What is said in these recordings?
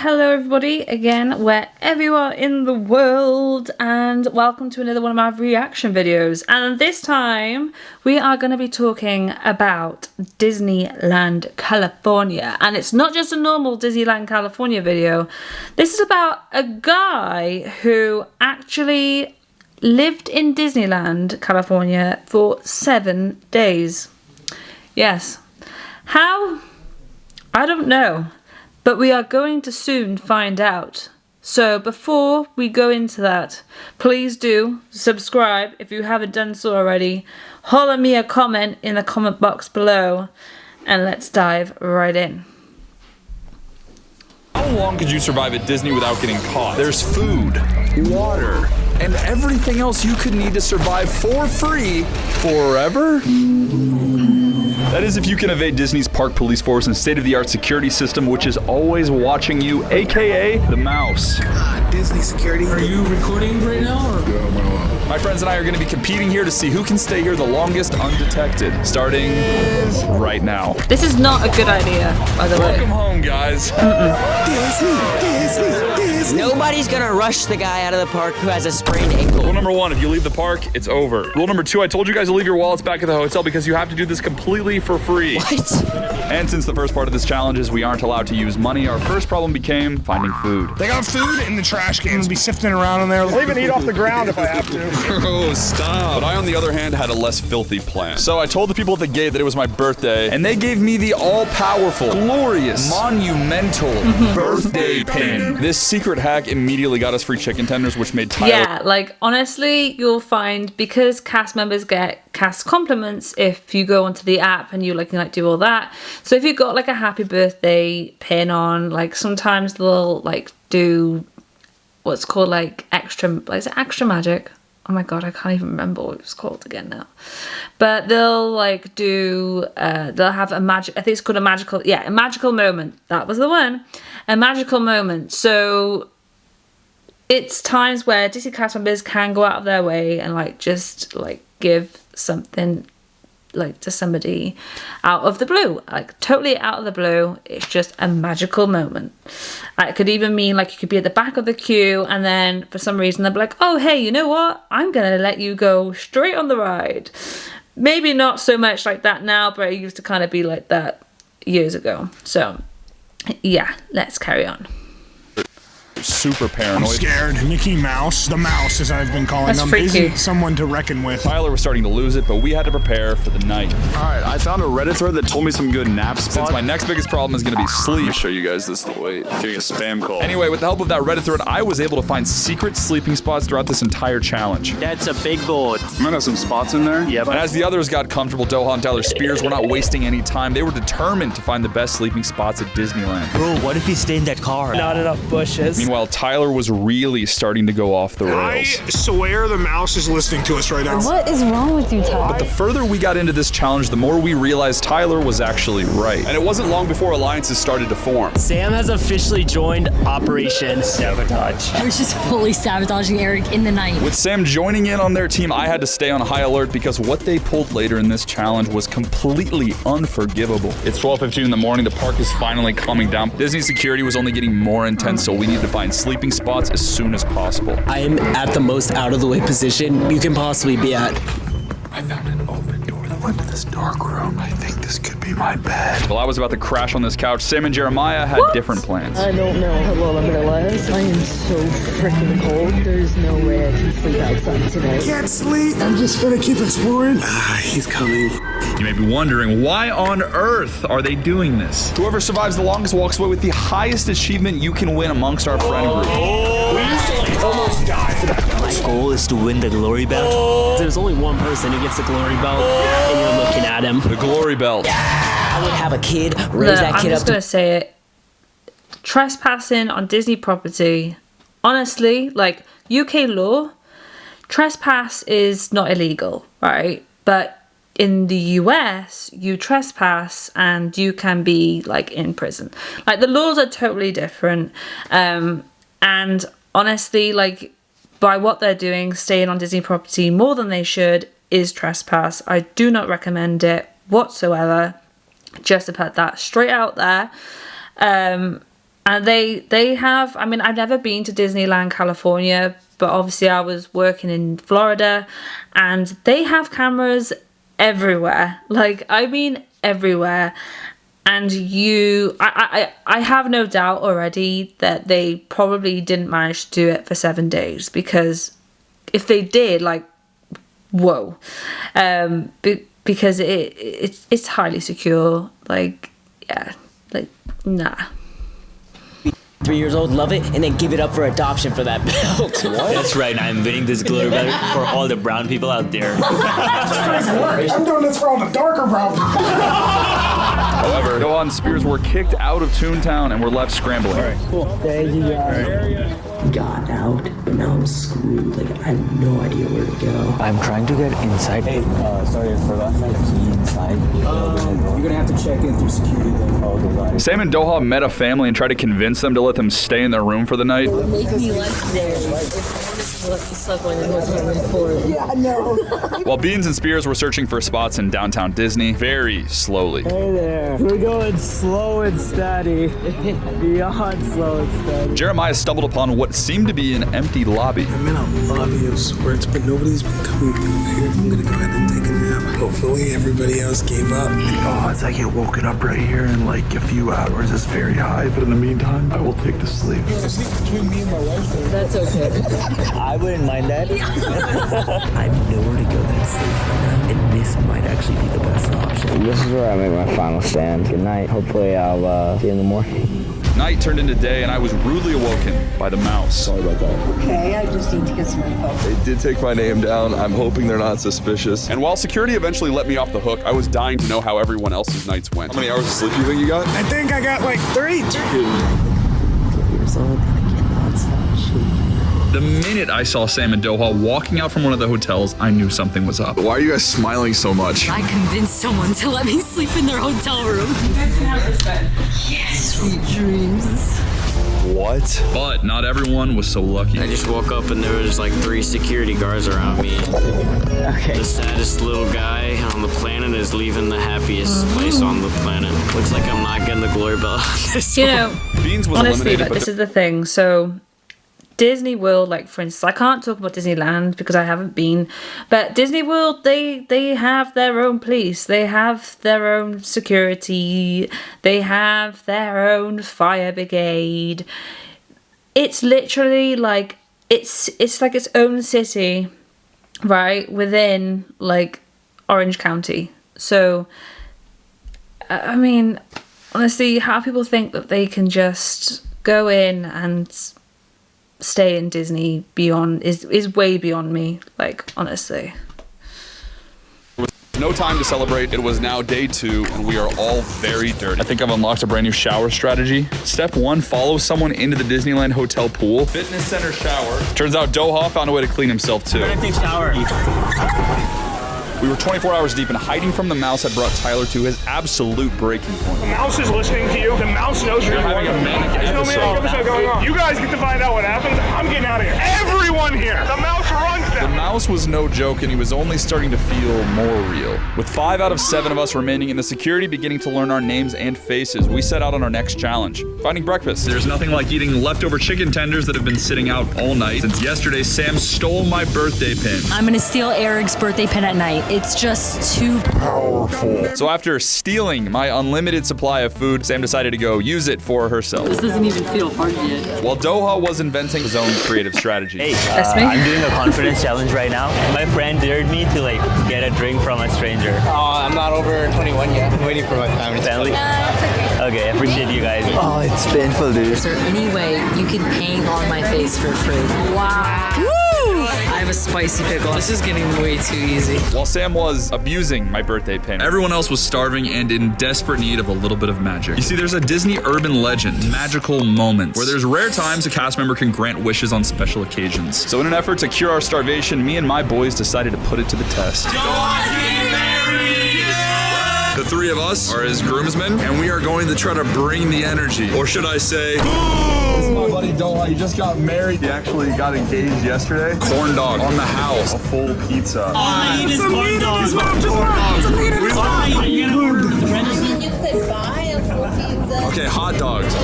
hello everybody again, wherever you are in the world, and welcome to another one of my reaction videos. And this time we are going to be talking about Disneyland California, and it's not just a normal Disneyland California video. This is about a guy who actually lived in Disneyland California for 7 days. Yes. How? I don't know. But we are going to soon find out. So before we go into that, please do subscribe if you haven't done so already. Holler me a comment in the comment box below, and let's dive right in. How long could you survive at Disney without getting caught? There's food, water, and everything else you could need to survive for free forever? That is if you can evade Disney's park police force and state-of-the-art security system, which is always watching you, aka the mouse. Disney security. Are you recording right now? Or? My friends and I are going to be competing here to see who can stay here the longest undetected, starting right now. This is not a good idea, by the way. Welcome home, guys. Disney. Nobody's gonna rush the guy out of the park who has a sprained ankle. Rule number 1, if you leave the park, it's over. Rule number 2, I told you guys to leave your wallets back at the hotel because you have to do this completely for free. What? And since the first part of this challenge is we aren't allowed to use money, our first problem became finding food. They got food in the trash cans. Be sifting around in there. I'll even eat off the ground if I have to. Oh, stop. But I, on the other hand, had a less filthy plan. So I told the people at the gate that it was my birthday, and they gave me the all-powerful, glorious, monumental birthday pin. This secret hack immediately got us free chicken tenders, which made Tyler... Yeah, like, honestly, you'll find, because cast members get cast compliments if you go onto the app and you like do all that. So if you've got like a happy birthday pin on, like sometimes they'll like do what's called like extra, like, is it extra magic? Oh my god, I can't even remember what it was called again now. But they'll like do, they'll have a magic, I think it's called a magical moment. That was the one. A magical moment. So it's times where Disney cast members can go out of their way and like just like give something like to somebody out of the blue, like totally out of the blue. It's just a magical moment. It could even mean like you could be at the back of the queue and then for some reason they'll be like, oh hey, you know what, I'm gonna let you go straight on the ride. Maybe not so much like that now, but it used to kind of be like that years ago. So yeah, let's carry on. Super paranoid. I'm scared. Mickey Mouse, the mouse as I've been calling them, isn't someone to reckon with. Tyler was starting to lose it, but we had to prepare for the night. Alright, I found a Reddit thread that told me some good nap spots. Since my next biggest problem is going to be sleep. Let me show you guys this. Wait, getting a spam call. Anyway, with the help of that Reddit thread, I was able to find secret sleeping spots throughout this entire challenge. That's a big board. I'm gonna have some spots in there. Yep. And as the others got comfortable, Doha and Tyler Spears were not wasting any time. They were determined to find the best sleeping spots at Disneyland. Bro, what if you stay in that car? Not enough bushes. Meanwhile, Tyler was really starting to go off the I rails. swear the mouse is listening to us right now. What is wrong with you, Ty? But the further we got into this challenge, the more we realized Tyler was actually right. And it wasn't long before alliances started to form. Sam has officially joined Operation Sabotage. I was just fully sabotaging Eric in the night. With Sam joining in on their team, I had to stay on high alert because what they pulled later in this challenge was completely unforgivable. It's 12:15 in the morning, the park is finally calming down. Disney security was only getting more intense, so we needed to find sleeping spots as soon as possible. I am at the most out-of-the-way position you can possibly be at. I found an open door that went to this dark room. I think this could be my bed. While I was about to crash on this couch, Sam and Jeremiah had different plans. I don't know how well I'm gonna last. I am so freaking cold. There's no way I can sleep outside today. Can't sleep. I'm just gonna keep exploring. He's coming. You may be wondering, why on earth are they doing this? Whoever survives the longest walks away with the highest achievement you can win amongst our friend group. Almost died for that. My goal is to win the glory belt. There's only one person who gets the glory belt, and you're looking at him. The glory belt. I would have a kid, raise that I'm kid just up gonna say it. Trespassing on Disney property, honestly, like UK law, trespass is not illegal, right? But in the US, you trespass and you can be like in prison. Like the laws are totally different. And honestly, like by what they're doing, staying on Disney property more than they should is trespass. I do not recommend it whatsoever. Just to put that straight out there. And they have, I mean, I've never been to Disneyland, California, but obviously I was working in Florida, and they have cameras everywhere. Like, I mean, everywhere. And I have no doubt already that they probably didn't manage to do it for 7 days, because if they did, like, whoa. Because it's highly secure. Like, yeah, like, nah. 3 years old, love it, and then give it up for adoption for that belt. That's right, I'm winning this glitter belt for all the brown people out there. I'm doing this for all the darker brown people. However, Doha and Spears were kicked out of Toontown and were left scrambling. All right, cool. There you go. Got out, but now I'm screwed. Like, I have no idea where to go. I'm trying to get inside. Hey, sorry, I forgot my key inside. You're gonna have to check in through security then. Oh, okay, got it. Sam and Doha met a family and tried to convince them to let them stay in their room for the night. Make me left there. Yeah, I know. While Beans and Spears were searching for spots in downtown Disney, very slowly. Hey there. We're going slow and steady. Beyond slow and steady. Jeremiah stumbled upon what seemed to be an empty lobby. I'm in a lobby of sorts, but nobody's been coming through here. I'm gonna go ahead and take a nap. Hopefully everybody else gave up. The odds I get woken up right here in like a few hours is very high, but in the meantime, I will take to sleep. Sleep between me and my wife. That's okay. I wouldn't mind that. I have nowhere to go that's safe right now, and this might actually be the best option. This is where I make my final stand. Good night. Hopefully I'll see you in the morning. Night turned into day, and I was rudely awoken by the mouse. Sorry about that. Okay, I just need to get some info. They did take my name down. I'm hoping they're not suspicious. And while security eventually let me off the hook, I was dying to know how everyone else's nights went. How many hours of sleep do you think you got? I think I got like 3. 4 years old, and I cannot stop shaking. The minute I saw Sam and Doha walking out from one of the hotels, I knew something was up. Why are you guys smiling so much? I convinced someone to let me sleep in their hotel room. Yes, sweet dreams. What? But not everyone was so lucky. I just woke up and there was like 3 security guards around me. Okay. The saddest little guy on the planet is leaving the happiest place on the planet. Looks like I'm not getting the glory bell on this You one. know, Beans was honestly, eliminated, like, but this is the thing. So Disney World, like, for instance, I can't talk about Disneyland because I haven't been, but Disney World, they have their own police, they have their own security, they have their own fire brigade. It's literally like it's like its own city, right, within like Orange County. So I mean, honestly, how people think that they can just go in and stay in Disney beyond is way beyond me, like, honestly. no time to celebrate. It was now day 2, and we are all very dirty. I think I've unlocked a brand new shower strategy. Step 1, follow someone into the Disneyland hotel pool. Fitness center shower. Turns out Doha found a way to clean himself too. I'm gonna take a shower. We were 24 hours deep, and hiding from the mouse had brought Tyler to his absolute breaking point. The mouse is listening to you. The mouse knows you're having a manic There's no manic episode going on. You guys get to find out what happens. I'm getting out of here. Everyone here. The mouse runs The them. mouse was no joke, and he was only starting to feel more real. With 5 out of 7 of us remaining and the security beginning to learn our names and faces, we set out on our next challenge, finding breakfast. There's nothing like eating leftover chicken tenders that have been sitting out all night. Since yesterday, Sam stole my birthday pin. I'm gonna steal Eric's birthday pin at night. It's just too powerful. So after stealing my unlimited supply of food, Sam decided to go use it for herself. This doesn't even feel hard yet. While Doha was inventing his own creative strategy. Hey, That's me. I'm doing a confidence challenge right now. My friend dared me to like get a drink from a stranger. I'm not over 21 yet. I'm waiting for my family. Family? Okay, I appreciate you guys. Oh, it's painful, dude. Is there any way you can paint on my face for free? Wow. Woo! I have a spicy pickle. This is getting way too easy. While Sam was abusing my birthday pin, everyone else was starving and in desperate need of a little bit of magic. You see, there's a Disney urban legend, magical moments, where there's rare times a cast member can grant wishes on special occasions. So in an effort to cure our starvation, me and my boys decided to put it to the test. The 3 of us are his groomsmen, and we are going to try to bring the energy. Or should I say, this is my buddy Doha. He just got married. He actually got engaged yesterday. Corn dog on the house. A full pizza. All I need is corn dogs. Okay, hot dogs.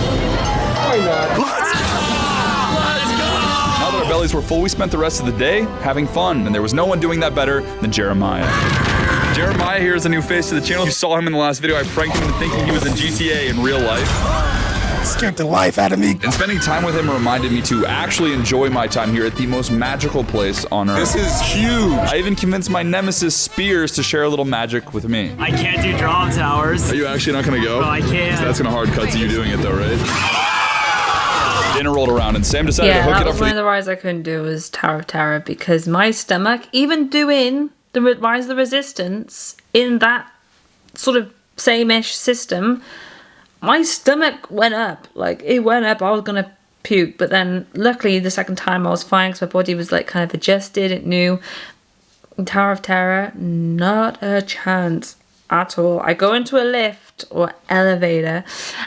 Now that our bellies were full, we spent the rest of the day having fun, and there was no one doing that better than Jeremiah. Jeremiah here is a new face to the channel. You saw him in the last video. I pranked him into thinking he was in GTA in real life. Scared the life out of me. And spending time with him reminded me to actually enjoy my time here at the most magical place on Earth. This is huge. I even convinced my nemesis Spears to share a little magic with me. I can't do drop towers. Are you actually not gonna go? No, I can't. So that's gonna hard cut to you doing it though, right? Dinner rolled around and Sam decided to hook that it up was for one of the rides I couldn't do was Tower of Terror because my stomach, even doing the Rise of the Resistance in that sort of same-ish system, my stomach went up. Like, it went up. I was going to puke. But then, luckily, the second time I was fine because my body was, like, kind of adjusted. It knew. Tower of Terror, not a chance at all. I go into a lift or elevator,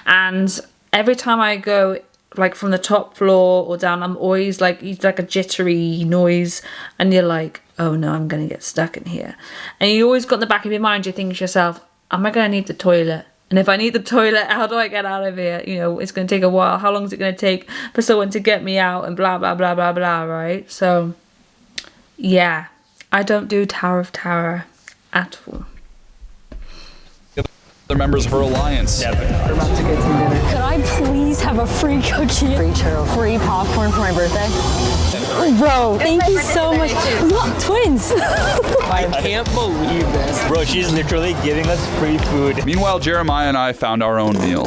and every time I go, like, from the top floor or down, I'm always, like, it's like a jittery noise. And you're like, oh, no, I'm going to get stuck in here. And you always got in the back of your mind, you think to yourself, am I going to need the toilet? And if I need the toilet, how do I get out of here? You know, it's going to take a while. How long is it going to take for someone to get me out and blah, blah, blah, blah, blah, right? So, yeah, I don't do Tower of Terror at all. Other members of her alliance. Could I please have a free cookie? Free churro. Free popcorn for my birthday? Bro, thank you so much. Look, twins. I can't believe this. Bro, she's literally giving us free food. Meanwhile, Jeremiah and I found our own meal.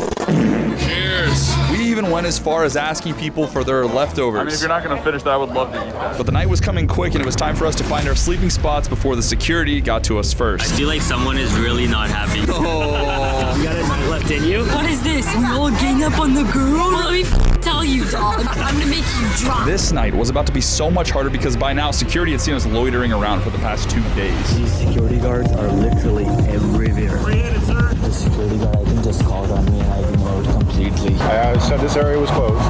Cheers. We even went as far as asking people for their leftovers. I mean, if you're not gonna finish that, I would love to eat that. But the night was coming quick and it was time for us to find our sleeping spots before the security got to us I first. feel like someone is really not happy. Oh. You got a night left in you? What is this? We all gang up on the girl? Let me tell you, dog. I'm gonna make you drop. This night was about to be so much harder because by now security had seen us loitering around for the past 2 days. These security guards are literally everywhere. The security guard, I think, just called on me and I ignored completely. I said this area was closed.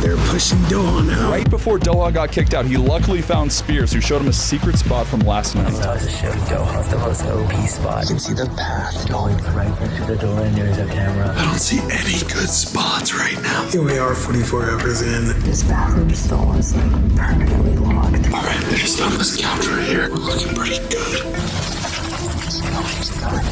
They're pushing Doha now. Right before Doha got kicked out, he luckily found Spears, who showed him a secret spot from last night. I was showing Doha the most OP spot. You can see the path going right into the door and there's a camera. I don't see any good spots right now. Here we are 44 hours in. This bathroom stall is like permanently locked. Alright, I just found this couch right here. We're looking pretty good.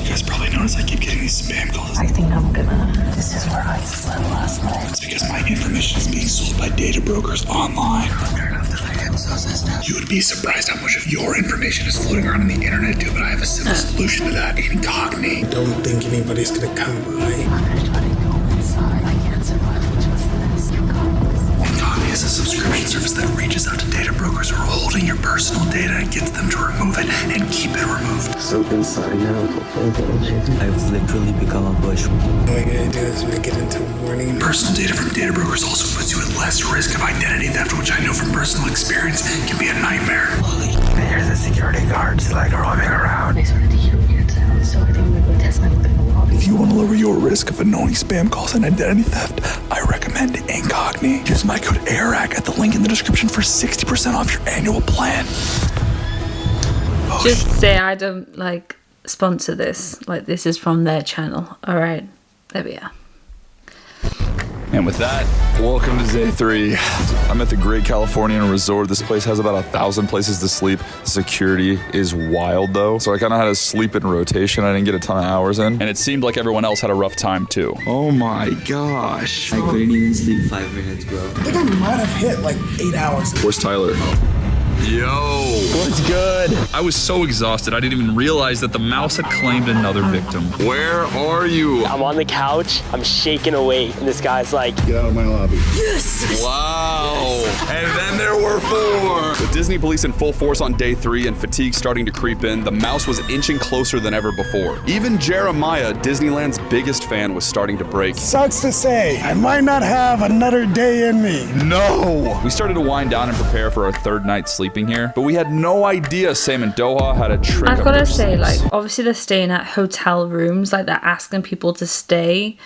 You guys probably noticed I keep getting these spam calls. I think I'm gonna. This is where I slept last night. It's because my information is being sold by data brokers online. Turn off the light and so says now. You would be surprised how much of your information is floating around on the internet too, but I have a simple solution to that. Incognito. Don't think anybody's gonna come by. I'm gonna try to go inside. I can't survive with just this. Incognito is a subscription service that reaches out to data brokers who are holding your personal data and gets them to remove it and keep it removed. So inside now. Hopefully they'll change it. I've literally become a bush. All I gotta do is make it into warning. Personal data from data brokers also puts you at less risk of identity theft, which I know from personal experience can be a nightmare. There's the security guards like roaming around. I started to hear weird sounds, so I think I'm gonna go test my look in the lobby. If you want to lower your risk of annoying spam calls and identity theft, I recommend Incognito. Use my code AIRAC at the link in the description for 60% off your annual plan. Just say I don't, like, sponsor this. Like, this is from their channel. All right. There we are. And with that, welcome to day 3. I'm at the Great Californian Resort. This place has about 1,000 places to sleep. The security is wild though, so I kind of had to sleep in rotation. I didn't get a ton of hours in, and it seemed like everyone else had a rough time too. Oh my gosh. I couldn't even sleep 5 minutes, bro. I think I might have hit like 8 hours. Where's Tyler? Yo! What's good? I was so exhausted, I didn't even realize that the mouse had claimed another victim. Where are you? I'm on the couch, I'm shaking awake, and this guy's like, Get out of my lobby. yes! Wow! And then there were 4! With Disney police in full force on day 3 and fatigue starting to creep in, the mouse was inching closer than ever before. Even Jeremiah, Disneyland's biggest fan, was starting to break. Sucks to say, I might not have another day in me. No! We started to wind down and prepare for our 3rd night sleeping here, but we had no idea Sam and Doha had a trick I've up got to their say, sleeves. like, obviously they're staying at hotel rooms, like they're asking people to stay.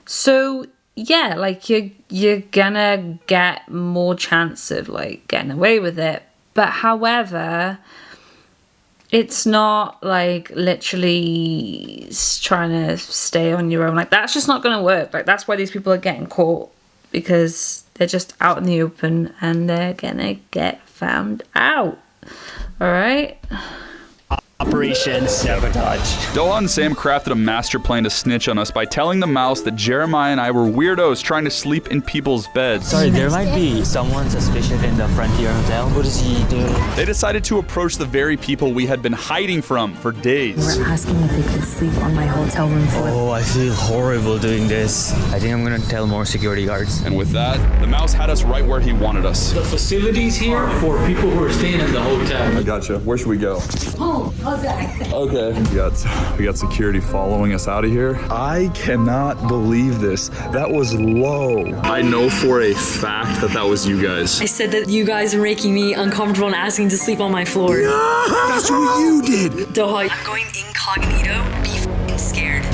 So yeah, like you're gonna get more chance of like getting away with it. But however, it's not like literally trying to stay on your own. Like that's just not gonna work. Like that's why these people are getting caught because they're just out in the open and they're gonna get found out. All right. Operation Sabotage. Doha and Sam crafted a master plan to snitch on us by telling the mouse that Jeremiah and I were weirdos trying to sleep in people's beds. Sorry, there might be someone suspicious in the Frontier Hotel. What does he do? They decided to approach the very people we had been hiding from for days. We're asking if they could sleep on my hotel room floor. Oh, I feel horrible doing this. I think I'm gonna tell more security guards. And with that, the mouse had us right where he wanted us. The facilities here for people who are staying in the hotel. I gotcha. Where should we go? Oh, okay. Okay. We got security following us out of here. I cannot believe this. That was low. I know for a fact that was you guys. I said that you guys were making me uncomfortable and asking to sleep on my floor. Yeah, that's what you did. Doha, I'm going incognito. Be f***ing scared.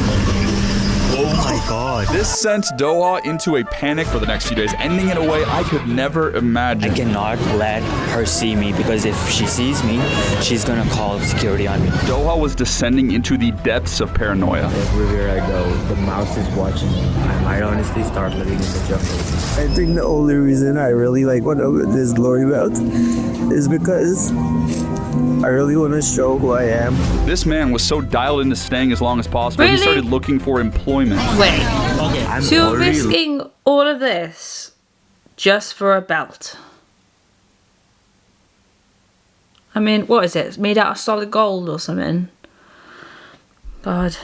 Oh my god. This sent Doha into a panic for the next few days, ending in a way I could never imagine. I cannot let her see me because if she sees me, she's gonna call security on me. Doha was descending into the depths of paranoia. Everywhere I go, the mouse is watching me. I might honestly start living in the jungle. I think the only reason I really like what this glory belt is because I really want to show who I am. This man was so dialed into staying as long as possible, he started looking for employment. Wait. Okay. So you're risking all of this just for a belt? I mean, what is it? It's made out of solid gold or something? God.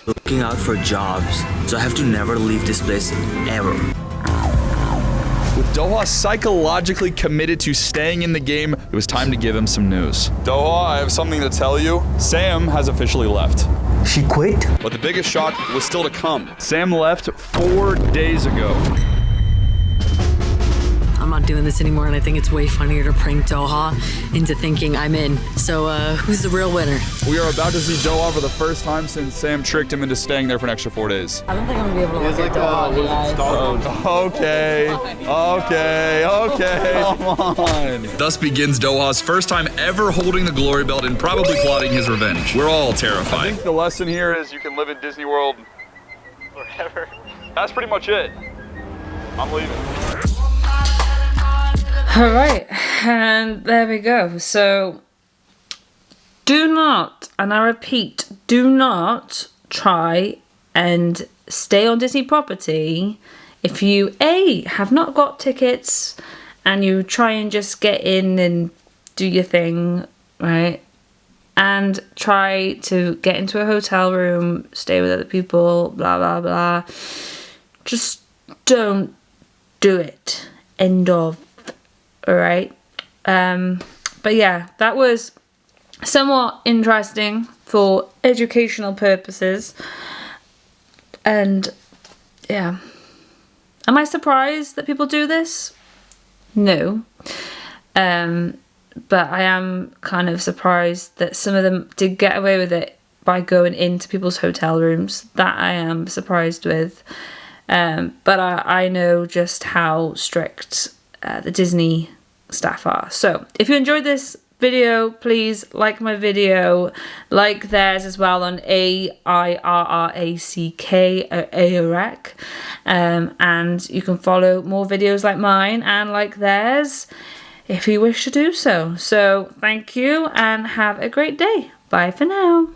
Looking out for jobs, so I have to never leave this place ever. With Doha psychologically committed to staying in the game, it was time to give him some news. Doha, I have something to tell you. Sam has officially left. She quit? But the biggest shock was still to come. Sam left 4 days ago. I'm not doing this anymore, and I think it's way funnier to prank Doha into thinking I'm in. So, who's the real winner? We are about to see Doha for the first time since Sam tricked him into staying there for an extra 4 days. I don't think I'm gonna be able to look at Doha in the eyes. Okay. Come on. Thus begins Doha's first time ever holding the glory belt and probably plotting his revenge. We're all terrified. I think the lesson here is you can live in Disney World forever. That's pretty much it. I'm leaving. All right, and there we go. So do not, and I repeat, do not try and stay on Disney property if you A, have not got tickets and you try and just get in and do your thing, right? And try to get into a hotel room, stay with other people, blah, blah, blah. Just don't do it. End of. All right. But yeah, that was somewhat interesting for educational purposes. And yeah. Am I surprised that people do this? No. But I am kind of surprised that some of them did get away with it by going into people's hotel rooms. That I am surprised with. But I know just how strict the Disney staff are. So if you enjoyed this video, please like my video, like theirs as well on AIRRACK, and you can follow more videos like mine and like theirs if you wish to do so. So thank you and have a great day. Bye for now.